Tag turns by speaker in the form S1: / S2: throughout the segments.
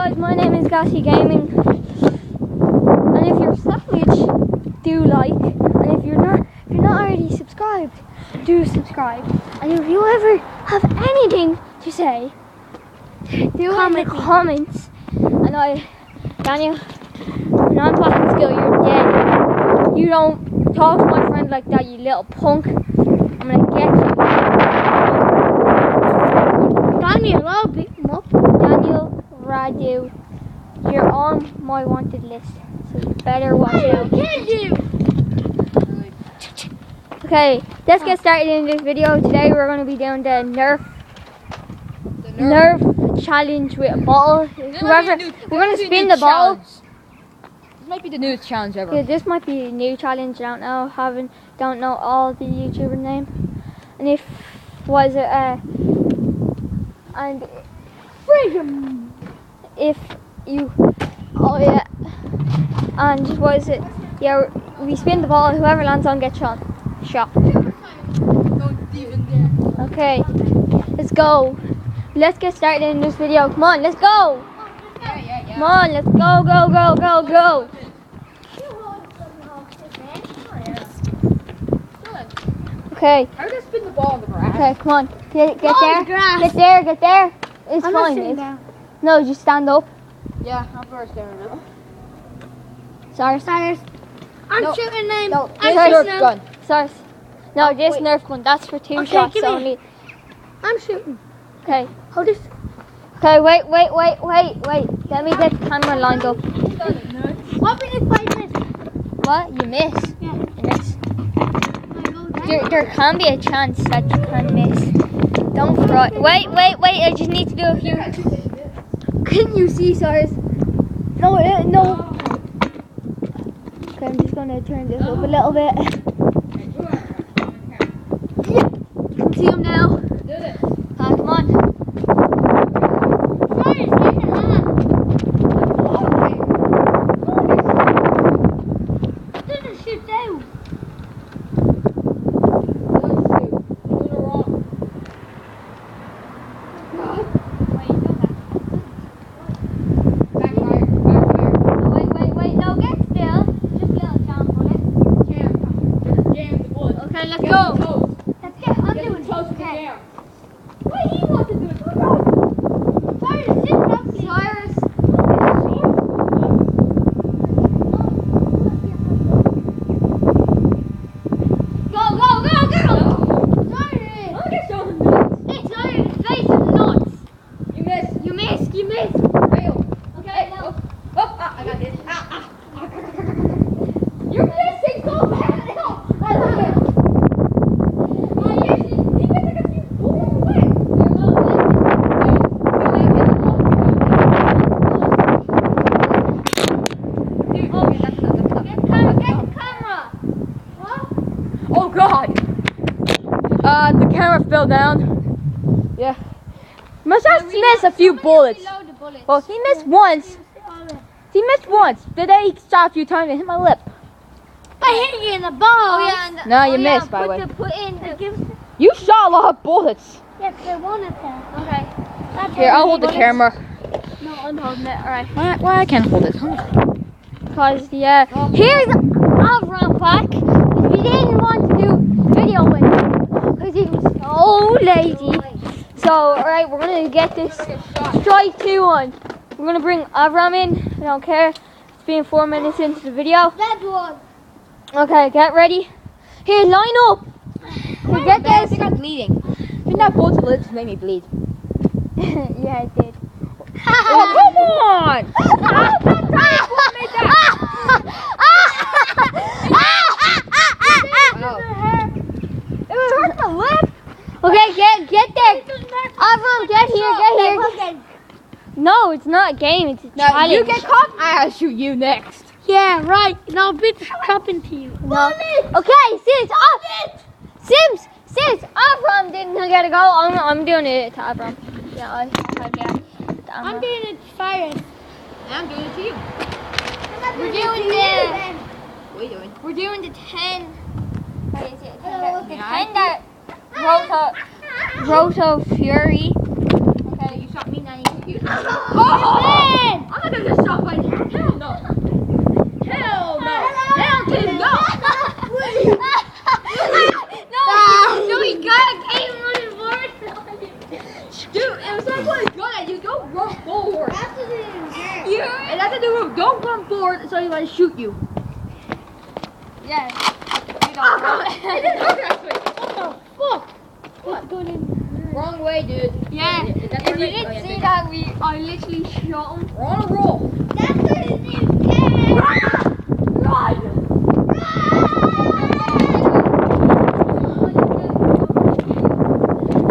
S1: guys, my name is Gasy Gaming, and if you're savage, do like, and if you're not already subscribed, do subscribe, and if you ever have anything to say, do it in the comments. And Daniel, when I'm talking skill, you're dead. You don't talk to my friend like that, you little punk. I'm gonna get you. Daniel, I'll beat him up. Daniel, Radu, you're on my wanted list, so you better watch out. Okay, let's get started in this video. Today we're going to be doing the Nerf challenge with a ball. Whoever, we're going to spin the ball.
S2: This might be the newest challenge ever.
S1: Yeah, this might be a new challenge. I don't know all the YouTuber name. And if was it and freedom. If you, oh yeah, and was it? Yeah, we spin the ball. Whoever lands on gets shot. Okay, let's go. Let's get started in this video. Come on, let's go.
S2: Yeah.
S1: Come on, let's go. Okay.
S2: How do I spin the ball in the grass?
S1: Okay, come on. Get there.
S2: The
S1: Get there. It's fine. No, just stand up.
S2: Yeah, I'm first there now.
S1: Cyrus.
S3: I'm shooting him.
S2: No,
S3: I'm
S2: Nerf
S3: shooting
S2: gun.
S1: Cyrus. No, this
S2: wait.
S1: Nerf gun. That's for two
S3: Okay,
S1: shots
S3: give me.
S1: only.
S3: I'm shooting.
S1: Okay.
S3: Hold this.
S1: Okay, wait. Let me get the camera lined up.
S3: What if I miss?
S1: What? You miss?
S3: Yeah.
S1: You miss. There can be a chance that you can miss. Don't throw it. Wait. I just need to do a few. Can you see, Cyrus? No. Okay, I'm just gonna turn this up a little bit. Yeah. You can see him now. Come on.
S3: Cyrus, get your hand. Didn't shoot down.
S1: Wait. No, get still. Just a little jump on it.
S2: Jam the bullet.
S1: Okay, let's go.
S3: Let's get under it.
S1: Okay.
S3: Wait, he wants to do it. Cyrus, sit up.
S1: Cyrus. Go.
S3: Cyrus.
S1: It's Cyrus' face is nuts.
S2: You miss.
S1: You missed.
S2: Fail.
S1: Okay, no.
S2: I got this.
S1: You're missing so bad. No. I love it.
S2: Oh God! The camera fell down. Yeah. Must have missed a few bullets. Well, he missed once. Did I shot a few times and hit my lip?
S3: I hit you in the ball.
S1: Oh yeah. And
S2: No, you missed, by the way.
S1: Put in the.
S2: You shot a lot of bullets.
S3: Yeah, because I wanted to.
S1: Okay.
S2: Here, I'll hold the camera.
S1: No, I'm holding it. All right.
S2: Why I can't hold it?
S1: Because yeah, here's Avram back. We didn't want to do the video with him because he was so lazy. So alright, we're gonna get this strike 2 on. We're gonna bring Avram in. I don't care. It's been 4 minutes into the video.
S3: That one.
S1: Okay, get ready. Here, line up. Here, get
S2: I
S1: this.
S2: think I'm bleeding. Didn't that bullet just made me bleed?
S1: Yeah, it did.
S2: Oh, come on!
S1: It was hurting my lip. Okay, get there. Avram, get here. No, it's not a game. It's a challenge.
S2: You get caught, I'll shoot you next.
S3: Yeah, right. Now bitch happened to you.
S1: No. Okay, Sims, Avram didn't get a go. I'm doing it to Avram. Yeah, I get.
S3: I'm doing it to Cyrus.
S2: I'm doing it to you.
S1: We're doing
S2: What are you doing?
S1: We're doing the 10. What is it? The
S2: Yeah,
S1: 10 that Roto Fury.
S2: Okay, you shot me, now you shoot you.
S3: Oh!
S2: to the roof. Don't run forward so he's gonna shoot you.
S3: Yeah. What's going in?
S2: Wrong way, dude.
S3: Yeah.
S2: That's
S3: If you
S2: right.
S3: didn't see that, I literally shot him.
S2: We're on a roll.
S3: That's what it is.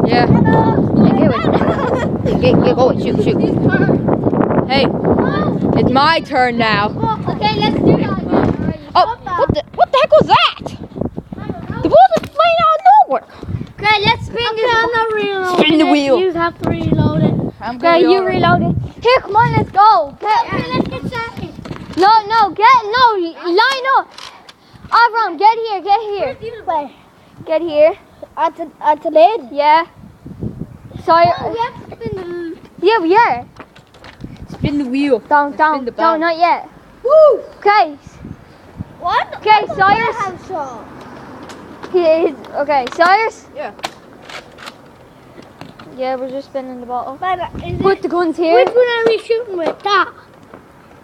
S2: Yeah. Get going. Shoot. Hey, it's my turn now.
S3: Okay, let's do that again.
S2: Oh, what the heck was that? The ball just flying out of nowhere.
S3: Okay, let's spin this. I'm not reloading.
S2: Spin the wheel.
S3: You have to reload it.
S1: Okay, you reload it. Here, come on, let's go.
S3: Okay, let's get started.
S1: No, line up. Avram, get here. Get here.
S3: At the lid?
S1: Yeah. Sorry.
S3: Oh, we have to spin the...
S1: Yeah.
S2: Spin the wheel.
S1: Down,
S2: the ball.
S1: not yet.
S3: Woo!
S1: Okay.
S3: What?
S1: Okay, Cyrus. Okay, Cyrus.
S2: Yeah.
S1: Yeah, we're just spinning the bottle.
S3: Is
S1: Put the guns here.
S3: Which one are we shooting with? That.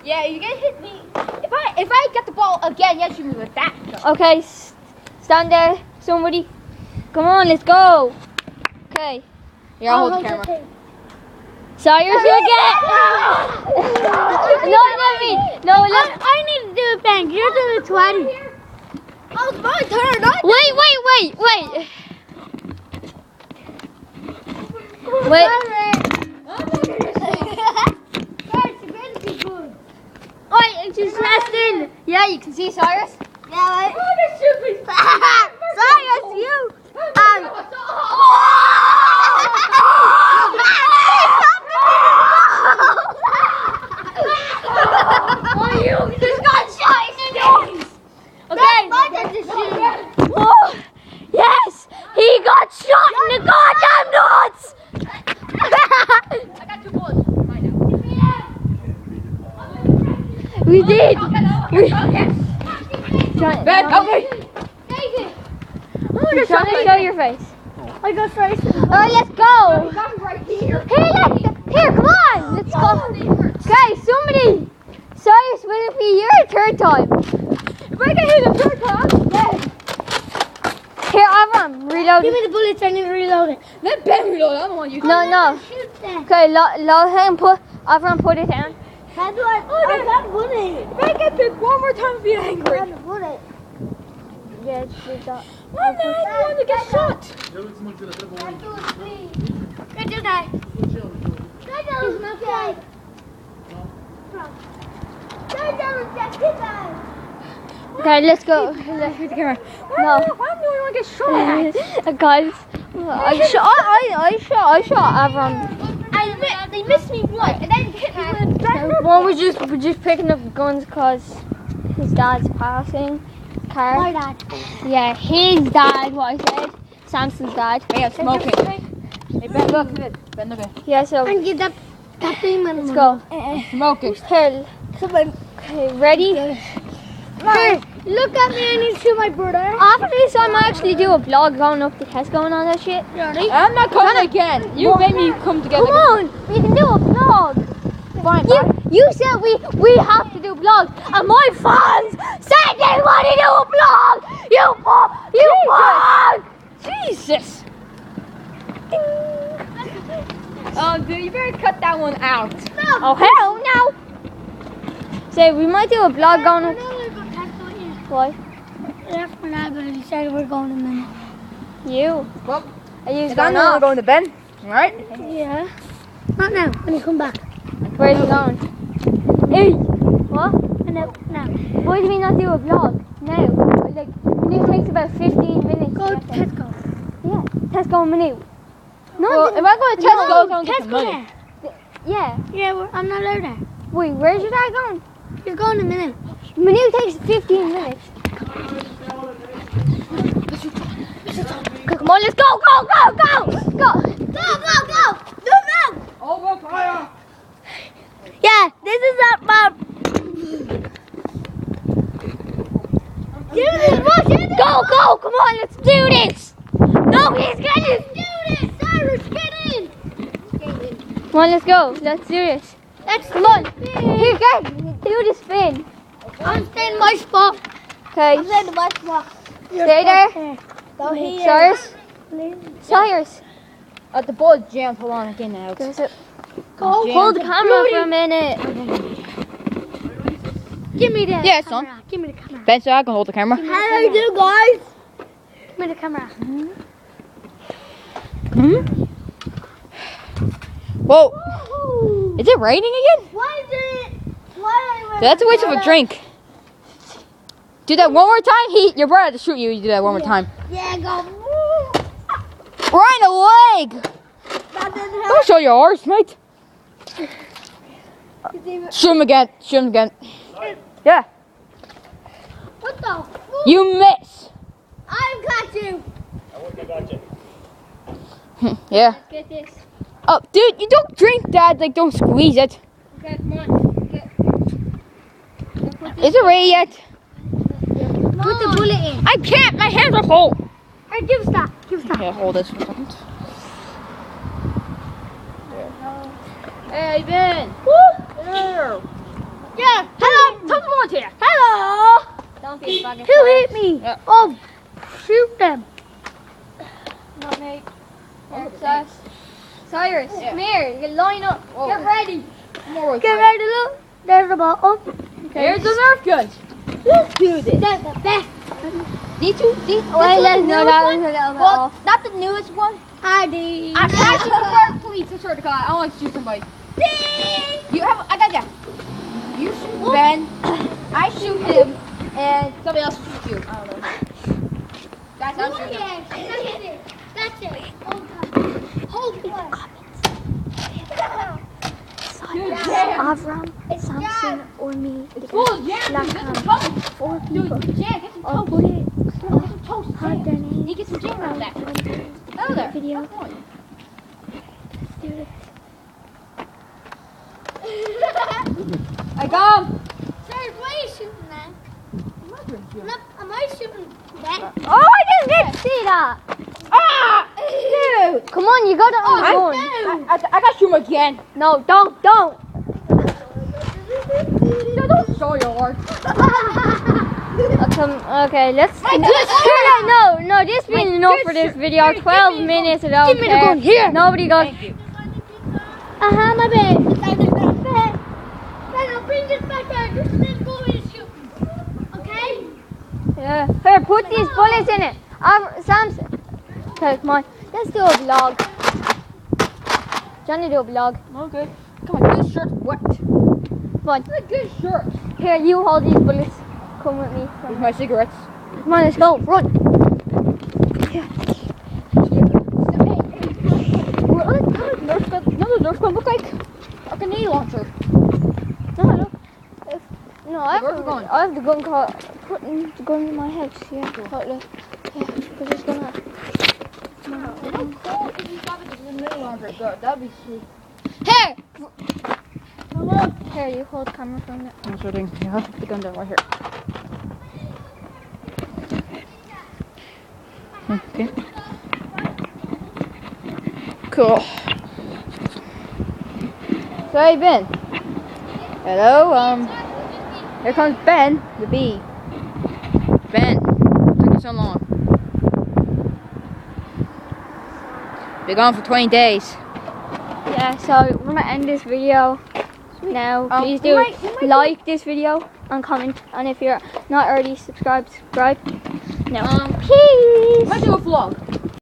S2: Yeah, you can hit me. If I get the ball again, you shoot me with that.
S1: Okay, stand there, somebody. Come on, let's go. Okay.
S2: Yeah, I'll hold the camera.
S1: Cyrus, you get it. No,
S3: I need to do a bang. You're doing a 20. Oh, it's my turn.
S1: Wait. It's just testing. Yeah, you can see Cyrus.
S3: Yeah,
S1: Cyrus, you.
S3: You just got shot in the nose.
S1: Okay. Oh, yes, he got shot in the goddamn nuts.
S2: I got 2 bullets.
S1: We did.
S2: Ben, okay.
S3: Take it.
S1: You're trying to show your face.
S3: I got first.
S1: Alright, let's go.
S2: I'm right here.
S1: Here, come on. Let's go. Okay, somebody. Cyrus, will it be your third time?
S2: If I get hit the 3rd time, I'm dead.
S1: Here, Avram, reload.
S3: Give me the bullets. I need to reload it.
S2: Let Ben reload. I don't want you.
S1: No.
S3: Shoot that.
S1: Okay, load him. Avram, put it down.
S3: How do I? I got a bullet.
S2: If I get bit one more time, be
S3: I
S2: angry.
S3: got a bullet.
S1: Yeah, just that.
S2: Why am I the one to get shot?
S3: Good do that.
S1: Okay, let's go.
S2: Hit the camera.
S1: No.
S2: Why am I the only one to get shot at?
S1: Guys, I shot Avram.
S3: They missed me once, and then hit me with a back.
S1: Well, we're just picking up guns because his dad's passing car.
S3: My dad.
S1: Yeah, his dad. What I said, Samson's dad.
S2: Hey, I'm smoking. Hey, Ben, look. Ben, look.
S1: Yeah, so
S3: And get that thing.
S1: let's go.
S2: Smoking.
S1: Here, okay, ready?
S3: Hey, look at me. I need to shoot my brother.
S1: After this, I might actually do a vlog going up to Tesco and all that shit.
S3: Ready?
S2: I'm not coming again. You made me come together.
S1: Come on, we can do a vlog.
S2: Fine,
S1: You said we have to do vlogs, and my fans said they want to do a vlog. You fuck!
S2: Jesus. Oh, dude, you better cut that one out.
S1: Oh hell no! Say we might do a vlog going up. Why?
S3: That's for now, but he said we're going in a minute.
S1: You?
S2: Well,
S1: Are you
S2: I'm
S1: going
S2: not
S1: off?
S2: going to Ben. Alright?
S3: Yeah. Not now. When you come back.
S1: Where's he going? Hey! What?
S3: No. Now.
S1: Why do we not do a vlog now? Like, it takes about 15 minutes.
S3: Go to
S1: get there.
S3: Tesco.
S1: Yeah, Tesco a minute. No,
S2: Well, if I go to Tesco,
S3: No,
S2: I'm going to get some money.
S3: there.
S1: yeah.
S3: Yeah, I'm not allowed there.
S1: Wait, where's your dad going?
S3: He's going in a minute.
S1: Minute takes 15 minutes. Come on, let's go, go, go, go, go.
S3: Move.
S2: Over fire.
S3: Yeah, this is up, Mom.
S1: Go, go, come on, let's do this. No, he's getting.
S3: Do this, Cyrus, get in.
S1: Come on, let's go. Let's do this. Come on. Here, guys. Do the spin.
S3: I'm staying in my spot.
S1: Okay.
S3: I'm staying in my spot.
S1: Stay there.
S3: Go here.
S1: Cyrus. Cyrus.
S2: The ball is jammed. Hold on again now.
S1: There's a-
S3: Go.
S1: Hold the camera for a minute.
S3: Give me the
S2: Yeah, it's on.
S3: camera. Give me the camera.
S2: Ben, so I can hold the camera.
S3: How do you do, guys? Give me the camera.
S2: Whoa. Is it raining again?
S3: Why is it? Why?
S2: That's a waste of a drink. Do that one more time. Your brother had to shoot you. You do that one more time.
S3: Yeah, go.
S2: Right in the leg.
S3: That didn't
S2: Don't
S3: hurt.
S2: show your horse, mate.
S3: It's even-
S2: Shoot him again. Shoot him again. Yeah.
S3: What the?
S2: You miss.
S3: I've got you.
S2: Yeah.
S3: Get this.
S2: Oh, dude, you don't drink that. Like, don't squeeze it.
S3: Okay, come on.
S2: Is it ready yet?
S3: Put the bullet in.
S2: I can't. My hands are full.
S3: Alright, give us that. Give us that.
S2: Yeah, hold this for a second. Hey, Ben. Hello.
S3: Yeah.
S2: Hello. Someone's here.
S3: Hello.
S1: Don't be a fucking
S3: Who hit me?
S2: Yeah.
S3: Oh, shoot them.
S1: Not me. Cyrus,
S2: Yeah.
S1: come here. You line up.
S2: Whoa.
S1: Get ready.
S2: More
S3: Get ready to look. There's the ball. Oh,
S2: Here's the Nerf guns.
S3: let's do this. That's the best.
S2: These two.
S1: Wait, let's know that was a little bit
S2: Well,
S1: off.
S2: not the newest one.
S3: ID.
S2: I'm catching the bird, please. I swear to God, I don't like to shoot somebody. You have. I got ya. You shoot Ben. I shoot him, and somebody else shoots you. I don't know. Guys, I'm shooting him.
S3: That's it. Hold it.
S2: Dude, jam.
S1: Avram, Samsung, or me.
S2: It's full of jam.
S1: Black
S2: Dude, get some
S1: hand.
S2: toast.
S1: Four
S2: Dude,
S1: people.
S2: jam. Get some
S1: Or
S2: toast.
S1: put it
S2: Get some toast.
S1: on their
S2: Jam.
S1: name.
S2: You get some jam out of that. Out of there.
S1: Video.
S2: Come on.
S1: Do this.
S2: I got him.
S3: Sorry, why are you shooting that? Am I shooting that?
S1: Oh, I didn't see that.
S2: Ah! Dude.
S1: Come on, you got it on the gun.
S2: I got to shoot him again.
S1: No, don't.
S2: No, don't show your heart.
S1: Okay, let's. No, this been enough for this video. 12 minutes. I don't
S3: Give me the
S1: care.
S3: gun here.
S1: Nobody goes.
S2: Thank you.
S3: My bad. I'll bring this back there. This is go and shoot. Okay?
S1: Yeah. Here, put these bullets in it. Samson. Okay, come on. Let's do a vlog. Johnny, do a vlog.
S2: Okay. Come on, this shirt's wet.
S1: Come on.
S2: It's a good shirt.
S1: Here, you hold these bullets. Come with me.
S2: Here's my cigarettes.
S1: Come on, let's go. Run.
S2: Nerf gun look like a grenade launcher.
S1: No, I
S2: Where's the gun?
S1: I have the gun card. Putting the gun in my house. Yeah, totally. Yeah, because it's gonna.
S2: That'd be sweet.
S1: Here! Here, you hold the camera from it.
S2: I'm shooting. Yeah, the gun down right here. Okay. Cool. So hey Ben. Hello. Here comes Ben, the bee. Ben, took you so long. Been gone for 20 days.
S1: Yeah, so we're gonna end this video now. Please do like this video and comment. And if you're not already subscribed, subscribe. No. Peace.
S2: Might do a vlog.